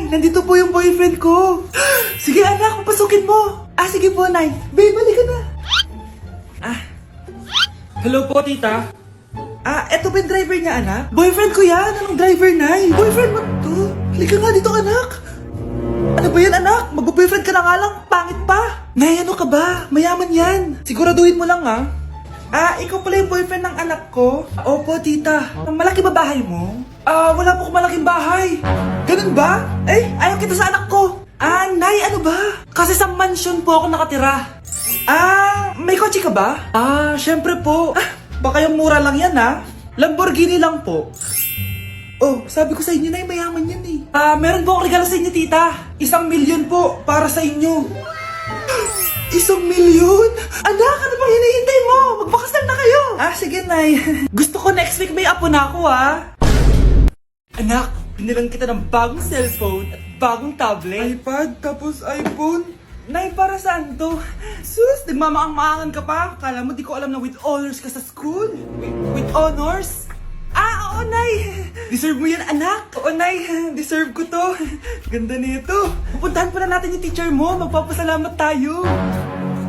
nandito po yung boyfriend ko. Sige anak, papasukin mo. Sige po, Nay. Babe, balik ka na. Hello po, tita. Eto ba yung driver niya, anak? Boyfriend ko yan. Anong driver, Nay? Boyfriend mo to? Halika nga dito, anak. Ano ba yan, anak? Mag-boyfriend ka na nga lang. Pangit pa. Nay, ano ka ba? Mayaman yan. Siguraduhin mo lang, ha? Ikaw pala yung boyfriend ng anak ko? Opo, tita. Malaki ba bahay mo? Wala po akong malaking bahay. Ganun ba? Ayaw kita sa anak ko. Nay, ano ba? Kasi sa mansion po ako nakatira. May kotse ka ba? Syempre po. Baka yung mura lang yan, ha? Lamborghini lang po. Oh, sabi ko sa inyo, Nay, mayaman yan eh. Meron po akong regalo sa inyo, tita. 1,000,000 po para sa inyo. 1,000,000? Anak, ano bang hinihintay mo? Magpakasal na kayo. Sige, Nay. Gusto ko next week may apo na ako, ha? Anak, binilang kita ng bagong cellphone at bagong tablet. iPad, tapos iPhone. Nay, para saan to? Sus, nagmamaang-maangan ka pa? Kala mo di ko alam na with honors ka sa school? With honors? Oo, Nay. Deserve mo yan, anak. Oo, Nay. Deserve ko to. Ganda nito. Pupuntahan pa na natin yung teacher mo. Magpapasalamat tayo.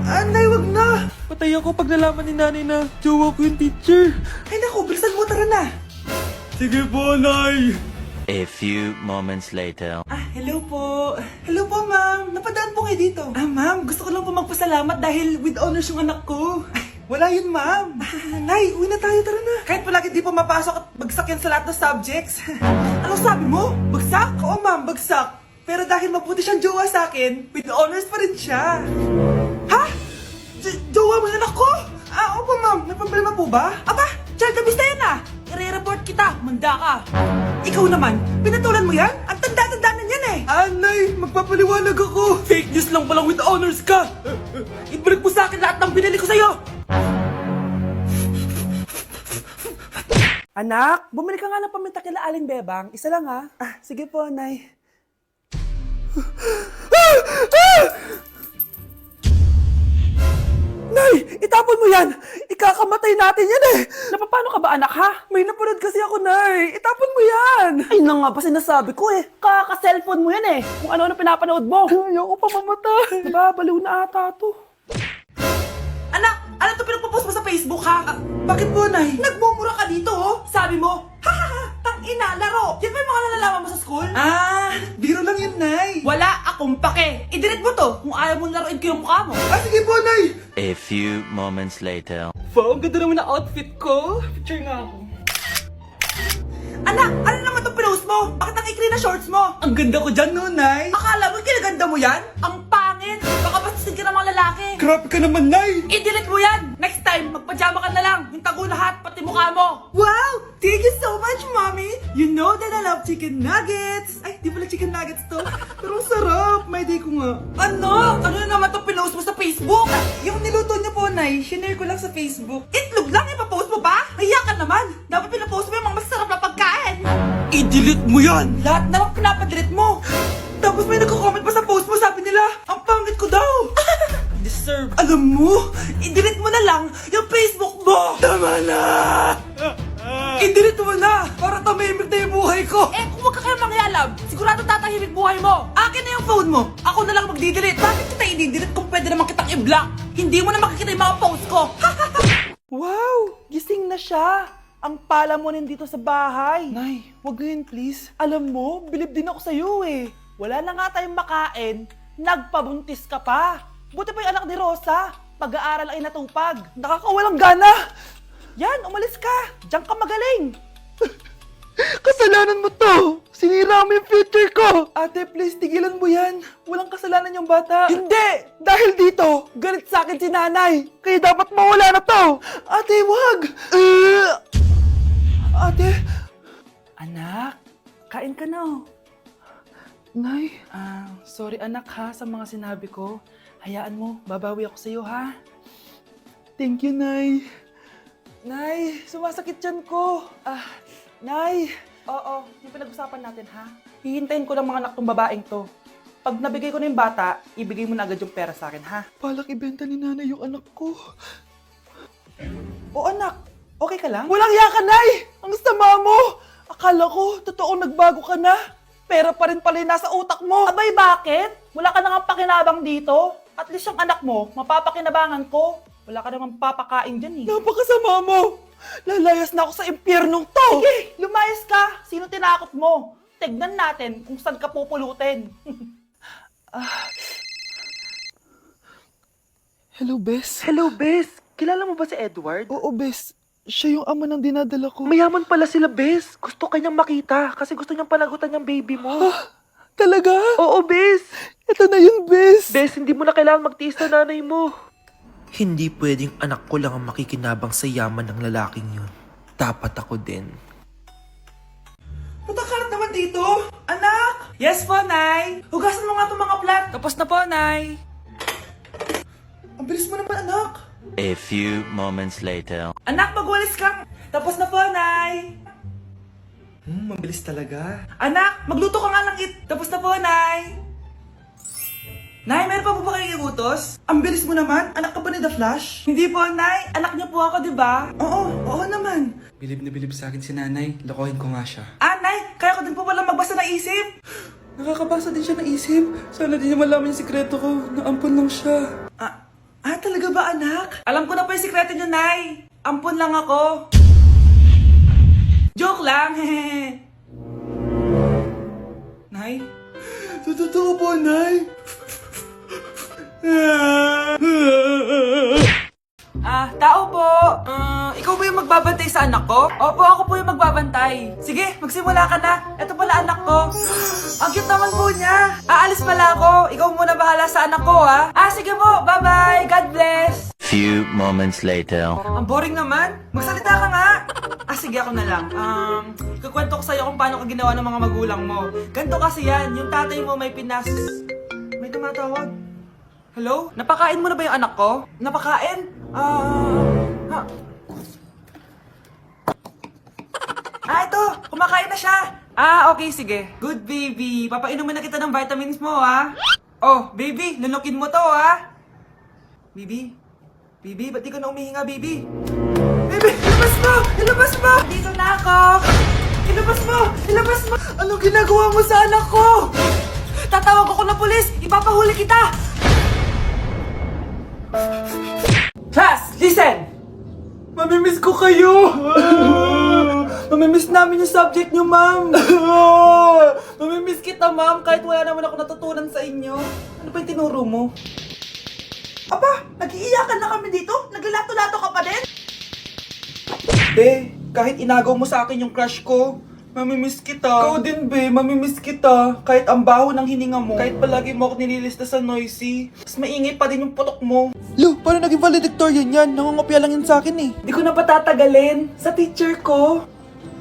Nay, wag na. Patay ako pag nalaman ni nanay na jowa ko yung teacher. Ay, naku. Bilisan mo. Tara na. Sige po, Nay. A few moments later. Hello po. Hello po, ma'am. Napadaan po kayo dito. Ma'am. Gusto ko lang po magpasalamat dahil with honors yung anak ko. Wala yun, ma'am. Nay, uwi na tayo. Tara na. Kahit palagi di po mapasok at bagsak yan sa lahat ng subjects. Ano sabi mo? Bagsak? Oo, ma'am. Bagsak. Pero dahil mabuti siyang jowa sa akin, with honors pa rin siya. Ha? Jowa mo yung anak ko? Opo, ma'am. May problema po ba? Aba, child abuse na yan I-report kita. Manda ka. Ikaw naman, pinatulan mo yan? Ang tanda-tanda na yan Nay, magpapaliwanag ako. Fake news lang palang with honors ka. Ibalik mo sa akin lahat ng binili ko sa'yo. Anak, bumili ka nga ng paminta kila Aling Bebang. Isa lang ha. Sige po, Nay. Nay, itapon mo yan! Ikakamatay natin yan Napapano ka ba, anak, ha? May napanood kasi ako, Nay. Itapon mo yan! Ay, na nga ba sinasabi ko Kaka-cellphone mo yan Kung ano-ano pinapanood mo. Ayoko pa mamatay. Nababaliw na ata to. Anak, ano to pinagpo-post mo sa Facebook, ha? Bakit po, Nay? Nagmumura ka dito, Sabi mo, tang-ina, laro. Yan ba yung mga nalalaman mo sa school? Biro lang yun, Nay. Wala akong pake. I-delete mo to kung ayaw mo laruin ko yung mukha mo. Sige po, Nay. A few moments later. Wow, ang ganda naman na outfit ko. Picture nga ako. Anak, ano naman itong pinost mo? Bakit ang ikli na shorts mo? Ang ganda ko dyan, no, Nay? Akala mo kinaganda mo yan? Ang pangit! Baka bastusin ka ng mga lalaki. Grabe ka naman, Nay. I-delete mo yan! Next time, magpajama ka na lang. Yung tago lahat, pati mukha mo. Wow! Thank you so much, Mommy! You know that I love chicken nuggets! Ay, di pala chicken nuggets to. Pero sarap! May day ko nga. Ano? Ano na naman itong pinost mo sa Facebook? Yung niluto niyo po, Nay, shinare ko lang sa Facebook. Itlog lang, ipapost mo ba? Hiya ka naman! Dapat pinapost mo yung mga masarap na pagkain! I-delete mo yan. Lahat na lang pinapadelete mo! Tapos may nagko-comment pa sa post mo, sabi nila, ang pangit ko daw! Deserve. Alam mo, i-delete mo na lang yung Facebook mo! Tama na. I-delete mo na! Para tamimik na yung buhay ko! Kung wag ka kaya mangyalam, sigurado tatahimik buhay mo! Akin na yung phone mo! Ako na lang magdi-delete! Bakit kita i-delete kung pwede naman kitang i-block? Hindi mo na makikita yung mga post ko! Wow! Gising na siya! Ang pala mo nandito sa bahay! Nay, wag yun please. Alam mo, bilib din ako sa'yo Wala na nga tayong makain, nagpabuntis ka pa! Buti pa yung anak ni Rosa, pag-aaral ay natupag. Nakakawalang gana! Yan, umalis ka! Diyan ka magaling! Kasalanan mo to! Sinira mo yung future ko! Ate, please, tigilan mo yan. Walang kasalanan yung bata. Hindi! Dahil dito, galit sa akin si nanay. Kaya dapat mawala na to! Ate, wag! Ate! Anak, kain ka na Nay, sorry anak ha sa mga sinabi ko. Hayaan mo, babawi ako sa'yo ha. Thank you, Nay. Nay, sumasakit yan ko. Nay. Oo, yung pinag-usapan natin ha. Hihintayin ko ng mga anak tong babaeng to. Pag nabigay ko na yung bata, ibigay mo na agad yung pera sa akin ha. Palak ibenta ni nanay yung anak ko. O anak, okay ka lang? Walang yaka, Nay! Ang sama mo! Akala ko, totoong nagbago ka na. Pera pa rin pala yung nasa utak mo. Abay, bakit? Wala ka nang pakinabang dito. At least yung anak mo, mapapakinabangan ko. Wala ka namang papakain dyan eh. Napakasama mo. Lalayas na ako sa impyernong to. Sige, lumayas ka. Sino tinakot mo? Tignan natin kung saan ka pupulutin. Hello, Bes. Hello, Bes. Kilala mo ba si Edward? Oo, Bes. Siya yung ama ng dinadala ko. Mayaman pala sila, Bes. Gusto kanyang makita kasi gusto niyang panagutan yung baby mo. Talaga? Oo, Bes. Ito na yun, Bes. Bes, hindi mo na kailangan magtiis na nanay mo. Hindi pwedeng anak ko lang ang makikinabang sa yaman ng lalaking yun. Dapat ako din. Putakarat naman dito. Anak! Yes po, Nay. Hugasan mo nga itong mga plat. Tapos na po, Nay. Ang bilis mo naman, anak. A few moments later. Anak, magwalis ka. Tapos na po, Nay. Mabilis talaga. Anak, magluto ka nga ng Tapos na po, Nay. Nay, meron pa po ba kayong iutos? Ang bilis mo naman. Anak ka ba ni The Flash? Hindi po, Nay. Anak niyo po ako, di ba? Oo naman. Bilib na bilib sa akin si nanay. Lokohin ko nga siya. Nay, kaya ko din po pala magbasa ng isip. Nakakabasa din siya ng isip. Sana din niya malaman yung sikreto ko. Naampon lang siya. Talaga ba, anak? Alam ko na po yung sikreto niyo, Nay. Ampun lang ako. Joke lang, hehe. Nay? Totoo po, Nay. Tao po. Ikaw ba yung magbabantay sa anak ko? Opo, ako po yung magbabantay. Sige, magsimula ka na. Ito pala anak ko. Ang cute naman po niya. Aalis pala ako. Ikaw muna bahala sa anak ko, ha? Sige po. Bye-bye. God bless. Few moments later. Ang boring naman. Magsalita ka nga. Sige, ako na lang. Kukwento ko sa'yo kung paano ka ginawa ng mga magulang mo. Ganto kasi yan. Yung tatay mo may May tumatawag. Hello? Napakain mo na ba yung anak ko? Napakain? Ito! Kumakain na siya! Okay, sige. Good, baby. Papainumin na kita ng vitamins mo, ha? Oh, baby, lunukin mo to, ha? Baby? Baby, ba't di ka na umihinga, baby? Baby, ilabas mo! Ilabas mo! Dito na ako! Ilabas mo! Ilabas mo! Anong ginagawa mo sa anak ko? Tatawag ako ng pulis! Ipapahuli kita! Class, listen! Mamimiss ko kayo! Mamimiss namin yung subject nyo, ma'am! Mamimiss kita, ma'am, kahit wala naman ako natutunan sa inyo. Ano ba yung tinuro mo? Aba, nag-iiyakan na kami dito? Naglalato-lato ka pa din? Be, kahit inagaw mo sa akin yung crush ko, mamimiss kita. Ikaw din, be, mamimiss kita. Kahit ang baho ng hininga mo, kahit palagi mo ako nililista sa noisy, mas maingay pa din yung putok mo. Lo, paano naging valedictorian yan? Nangungopia lang yun sa akin eh. Di ko na patatagalin sa teacher ko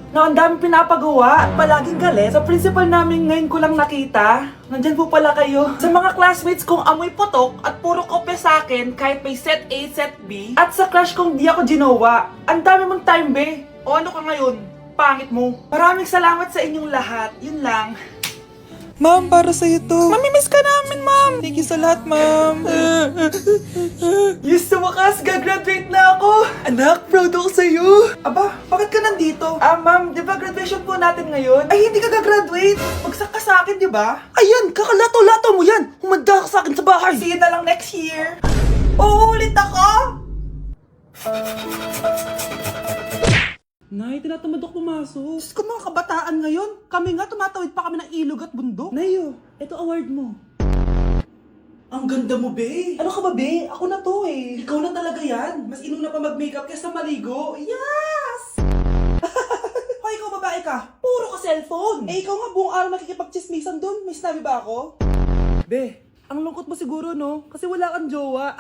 na ang daming pinapagawa at palaging galit. Sa principal namin ngayon ko lang nakita. Nandyan po pala kayo. Sa mga classmates kong amoy putok at puro kopya sa akin kahit may set A, set B. At sa crush kong di ako ginawa. Ang dami mong time, be. O ano ka ngayon? Pangit mo. Maraming salamat sa inyong lahat. Yun lang. Ma'am, para sa'yo to. Mamimiss ka namin, ma'am. Thank you sa lahat, ma'am. Yes, sa wakas, gagraduate na ako! Anak, proud ako sa'yo! Aba, bakit ka nandito? Ma'am, di ba graduation po natin ngayon? Ay, hindi ka gagraduate! Bagsak ka sa akin, di ba? Ayan, kakalato-lato mo yan! Humanda ka sa akin sa bahay! See you na lang next year! Uulit ako! Nay, tinatamad ako pumasok. Diyos ko, mga kabataan ngayon, kami nga tumatawid pa kami ng ilog at bundok. Nayo, ito award mo. Ang ganda mo, be. Ano ka ba, be? Ako na to, eh. Ikaw na talaga yan. Mas inuna pa mag-makeup kaysa maligo. Yes! Hoy, ikaw babae ka. Puro ka cellphone. Ikaw nga buong araw nakikipag-chismisan doon. May sinabi ba ako? Be, ang lungkot mo siguro, no? Kasi wala kang jowa.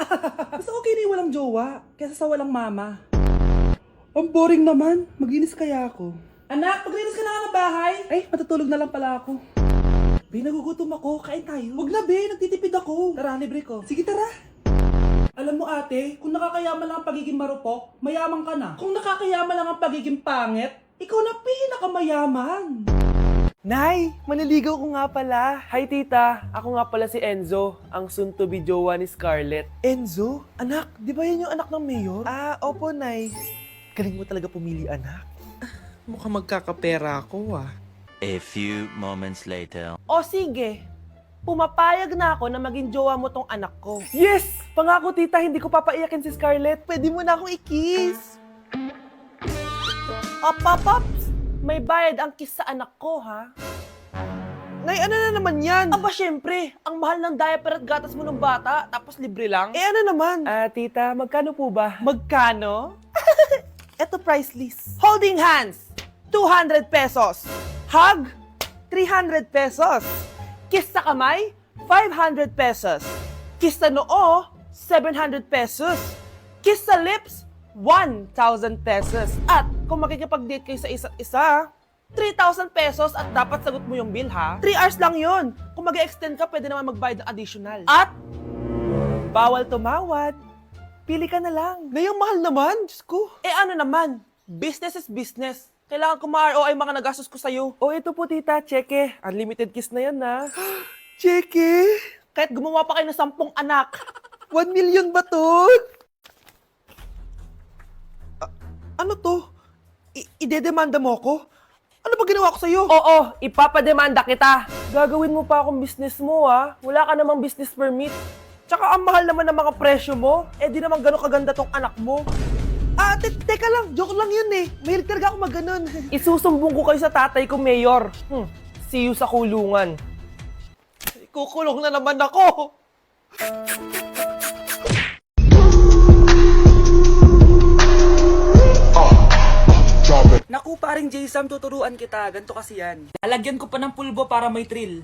Mas okay na yung walang jowa kaysa sa walang mama. Ang boring naman. Maginis kaya ako. Anak, paglinis ka na nga ng bahay. Ay, matutulog na lang pala ako. Be, nagugutom ako. Kain tayo. Huwag na, be. Nagtitipid ako. Tara, libre ko. Sige, tara. Alam mo, ate, kung nakakayaman lang ang pagiging marupok, mayaman ka na. Kung nakakayaman lang ang pagiging pangit, ikaw na pinakamayaman. Nay, maniligaw ko nga pala. Hi, tita. Ako nga pala si Enzo, ang soon-to-be jowa ni Scarlett. Enzo? Anak, di ba yan yung anak ng mayor? Opo, Nay. Galing mo talaga pumili, anak. Mukhang magkakapera ako, A few moments later. O sige, pumapayag na ako na maging jowa mo tong anak ko. Yes! Pangako tita, hindi ko papaiyakin si Scarlett. Pwede mo na akong i-kiss. Paps, may bayad ang kiss sa anak ko, ha? Nay, ano na naman yan? Aba, syempre, ang mahal ng diaper at gatas mo ng bata, tapos libre lang. Eh, ano naman? Tita, magkano po ba? Magkano? Eto price list. Holding hands, 200 pesos. Hug, 300 pesos. Kiss sa kamay, 500 pesos. Kiss sa noo, 700 pesos. Kiss sa lips, 1,000 pesos. At kung makikipag-date kayo sa isa't isa, 3,000 pesos at dapat sagot mo yung bill, ha? 3 hours lang yon. Kung mag-extend ka, pwede naman magbayad ng additional. At bawal tumawad. Pili ka na lang. Ngayong mahal naman, Diyos ko. Eh ano naman, business is business. Kailangan ko ma-ROI mga nagastos ko sa'yo. O ito po tita, cheque. Unlimited kiss na yan, ha? Cheque? Kahit gumawa pa kayo ng 10 anak. 1 million ba to? Ano to? Idedemanda mo ko? Ano ba ginawa ko sa'yo? Oo, ipapademanda kita. Gagawin mo pa akong business mo, ha? Wala ka namang business permit. Tsaka ang mahal naman ng mga presyo mo. Eh di naman gano'ng kaganda tong anak mo. Teka lang, joke lang yun eh. Mahilig talaga ako mag-ganon. Isusumbong ko kayo sa tatay ko, Mayor. See you sa kulungan. Kukulong na naman ako. Naku, paring J-Sam, tuturuan kita. Ganto kasi yan. Lalagyan ko pa ng pulbo para may thrill.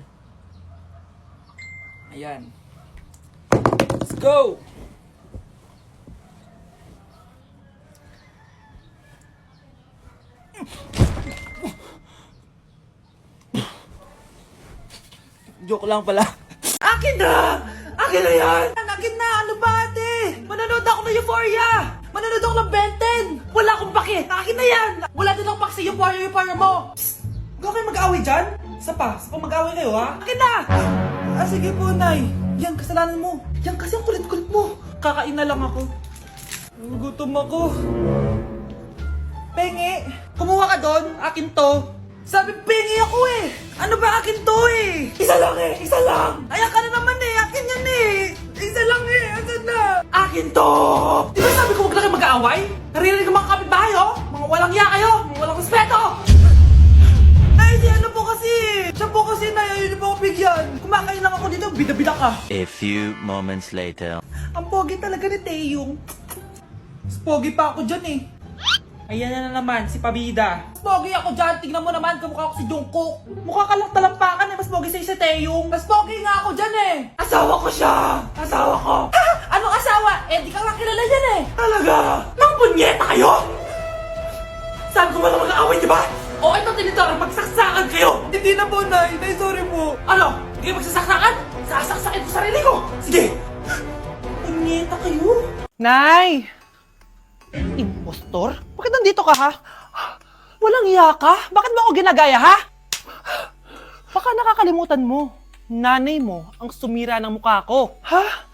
Ayan. Let's go! Joke lang pala. Akin na! Akin na yan! Akin na! Ano ba, ate? Manonood ako ng Euphoria! Manonood ako ng Ben 10! Wala akong pake! Akin na yan! Wala din akong pake sa Euphoria mo! Psst! Huwag kayo mag-away dyan? Isa pa mag-away kayo, ha? Akin na! Sige po, Nay. Yan, kasalanan mo. Yan kasi ang kulit-kulit mo. Kakain na lang ako. Gutom ako. Pengi! Kumuha ka doon! Akin to! Sabi, pengi ako eh! Ano ba akin to eh? Isa lang eh! Isa lang! Ayan ka na naman eh! Akin yan eh! Isa lang eh! Asan na? Akin to! Di ba sabi ko huwag na kayo mag-aaway? Naririnig ang mga kapitbahay oh! Mga walang iya kayo! Mga walang respeto! Ay, di ano po kasi! Siya po kasi na yun po ako bigyan! Kumakain lang ako dito, bida-bida ka! A few moments later. Ang pogi talaga ni Taeyong. Mas pogi pa ako dyan eh. Ayan na naman, si Pabida. Mas pogi ako dyan, tignan mo naman, kamukha ako si Jungkook. Mukha ka lang talampakan eh, mas pogi sa'yo si Taeyong. Mas pogi nga ako dyan eh. Asawa ko siya! Asawa ko! Ha? Anong asawa? Eh, di ka nga kilala yan eh. Talaga? Mga punyeta kayo? Saan ko ba na mag-aaway, di ba? O ito, tinitor, magsaksakan kayo! Hindi na po, Nay. Nay, sorry po. Ano? Hindi kayo magsasaksakan? Sasaksakin ko sarili ko! Sige! Punyeta kayo? Nay! Impostor? Bakit nandito ka, ha? Walang iya ka? Bakit mo ako ginagaya, ha? Baka nakakalimutan mo. Nanay mo ang sumira ng mukha ko. Ha?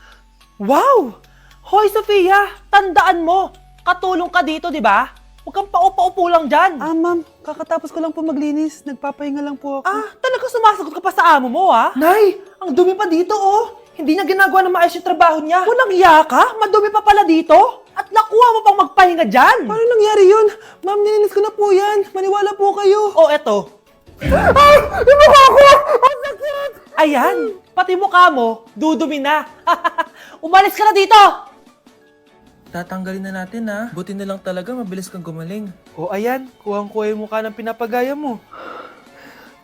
Wow! Hoy, Sofia! Tandaan mo! Katulong ka dito, di ba? Huwag kang paupa-upo lang dyan. Ma'am, kakatapos ko lang po maglinis. Nagpapahinga lang po ako. Talaga sumasagot ka pa sa amo mo, ha? Nay! Ang dumi pa dito, oh! Hindi niya ginagawa ng maayos yung trabaho niya. Walang iya ka? Madumi pa pala dito? At nakuha mo pang magpahinga dyan? Paano nangyari yun? Ma'am, nilinis ko na po yan. Maniwala po kayo. O, eto. Yung mukha ko! Ang sakit! Ayan, pati mukha mo, dudumi na. Umalis ka na dito! Tatanggalin na natin ha. Buti na lang talaga mabilis kang gumaling. O, ayan, kuhang-kuha yung mukha ng pinapagaya mo.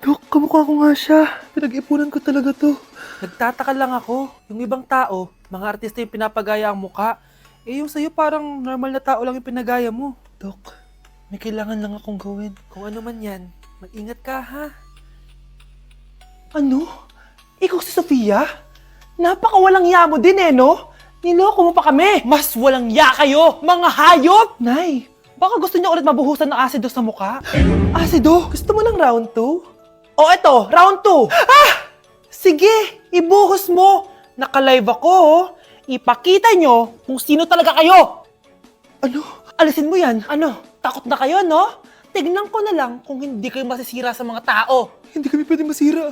Dok, kamukha ko nga siya. Pinag-ipunan ko talaga to. Nagtataka lang ako, yung ibang tao, mga artista yung pinapagaya ang mukha. Eh, yung sa'yo parang normal na tao lang yung pinagaya mo. Dok, may kailangan lang akong gawin. Kung ano man yan, mag-ingat ka, ha? Ano? Ikaw si Sofia? Napakawalang ya mo din eh, no? Niloko mo pa kami. Mas walang ya kayo, mga hayop! Nay, Baka gusto niyo ulit mabuhusan ng asido sa mukha? asido, gusto mo ng round 2? O eto, round 2! Sige, ibuhos mo! Naka-live ako, oh. Ipakita nyo kung sino talaga kayo! Ano? Alisin mo yan. Ano? Takot na kayo, no? Tignan ko na lang kung hindi kayo masisira sa mga tao. Hindi kami pwede masira.